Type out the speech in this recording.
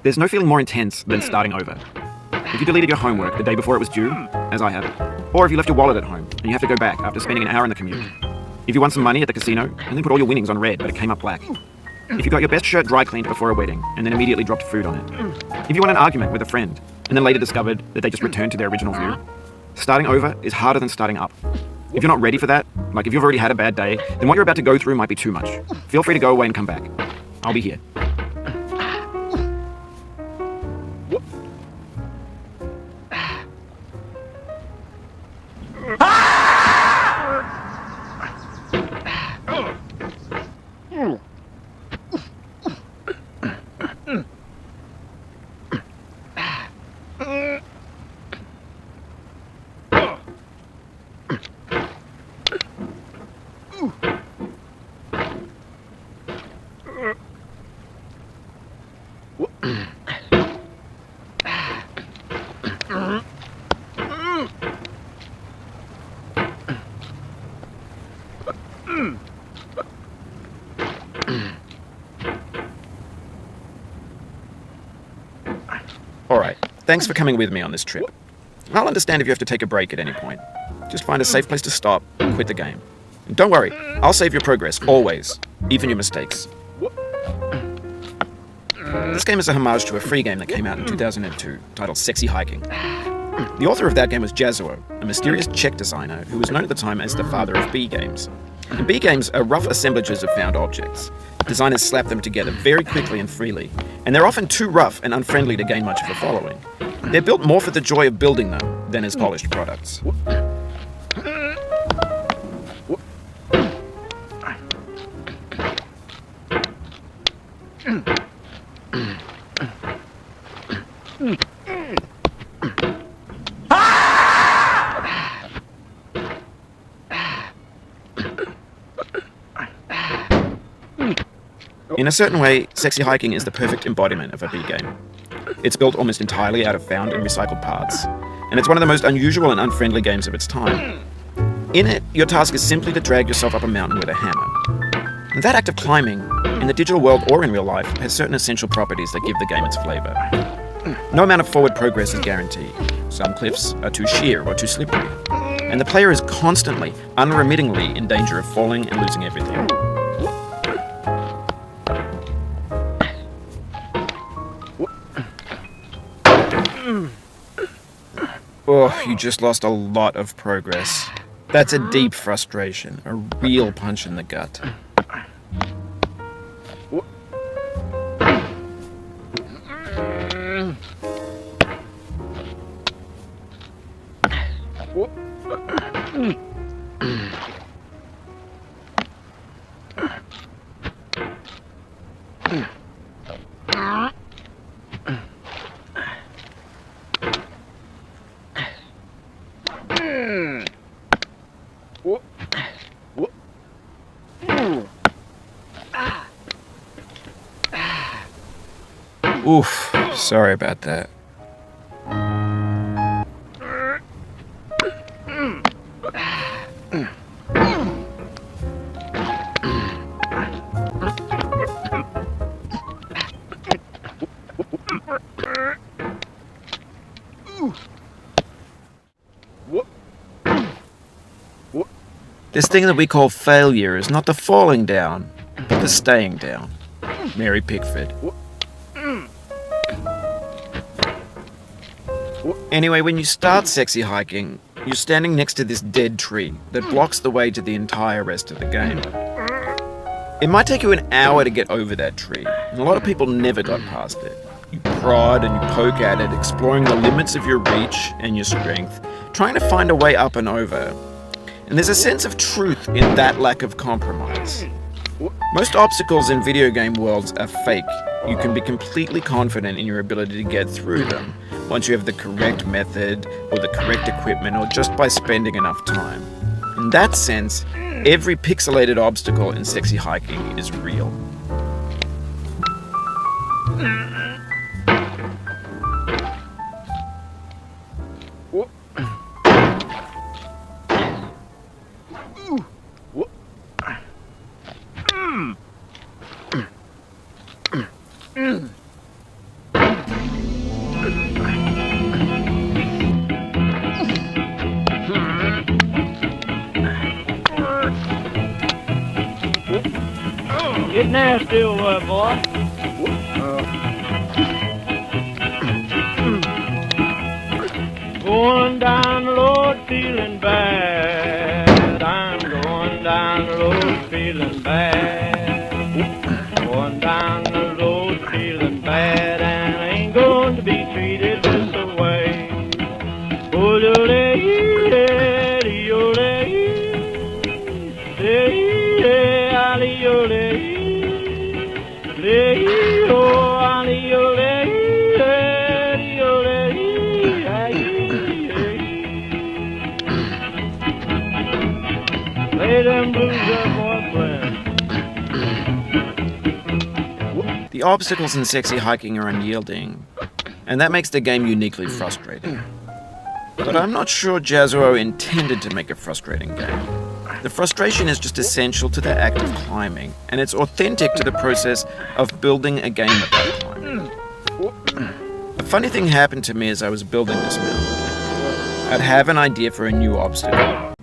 There's no feeling more intense than starting over. If you deleted your homework the day before it was due, as I have, or if you left your wallet at home and you have to go back after spending an hour in the commute. If you won some money at the casino and then put all your winnings on red but it came up black. If you got your best shirt dry cleaned before a wedding and then immediately dropped food on it. If you won an argument with a friend and then later discovered that they just returned to their original view. Starting over is harder than starting up. If you're not ready for that, like if you've already had a bad day, then what you're about to go through might be too much. Feel free to go away and come back. I'll be here. Alright, thanks for coming with me on this trip. I'll understand if you have to take a break at any point. Just find a safe place to stop and quit the game. And don't worry, I'll save your progress, always, even your mistakes. This game is a homage to a free game that came out in 2002, titled Sexy Hiking. The author of that game was Jazuo, a mysterious Czech designer who was known at the time as the father of B games. And B games are rough assemblages of found objects. Designers slap them together very quickly and freely, and they're often too rough and unfriendly to gain much of a following. They're built more for the joy of building them than as polished products. In a certain way, Sexy Hiking is the perfect embodiment of a B game. It's built almost entirely out of found and recycled parts, and it's one of the most unusual and unfriendly games of its time. In it, your task is simply to drag yourself up a mountain with a hammer. And that act of climbing, in the digital world or in real life, has certain essential properties that give the game its flavor. No amount of forward progress is guaranteed. Some cliffs are too sheer or too slippery, and the player is constantly, unremittingly in danger of falling and losing everything. Oh, you just lost a lot of progress. That's a deep frustration, a real punch in the gut. Oof, sorry about that. This thing that we call failure is not the falling down, but the staying down. Mary Pickford. Anyway, when you start Sexy Hiking, you're standing next to this dead tree that blocks the way to the entire rest of the game. It might take you an hour to get over that tree, and a lot of people never got past it. You prod and you poke at it, exploring the limits of your reach and your strength, trying to find a way up and over. And there's a sense of truth in that lack of compromise. Most obstacles in video game worlds are fake. You can be completely confident in your ability to get through them once you have the correct method or the correct equipment or just by spending enough time. In that sense, every pixelated obstacle in Sexy Hiking is real. Get nasty over there, boy. Going down the road feeling bad. I'm going down the road feeling bad. Going down the road feeling bad, and I ain't going to be treated this way. Play them blues up, boyfriend. The obstacles in sexy hiking are unyielding, and that makes the game uniquely frustrating. But I'm not sure Jazuo intended to make a frustrating game. The frustration is just essential to the act of climbing, and it's authentic to the process of building a game about climbing. A funny thing happened to me as I was building this mountain. I'd have an idea for a new obstacle,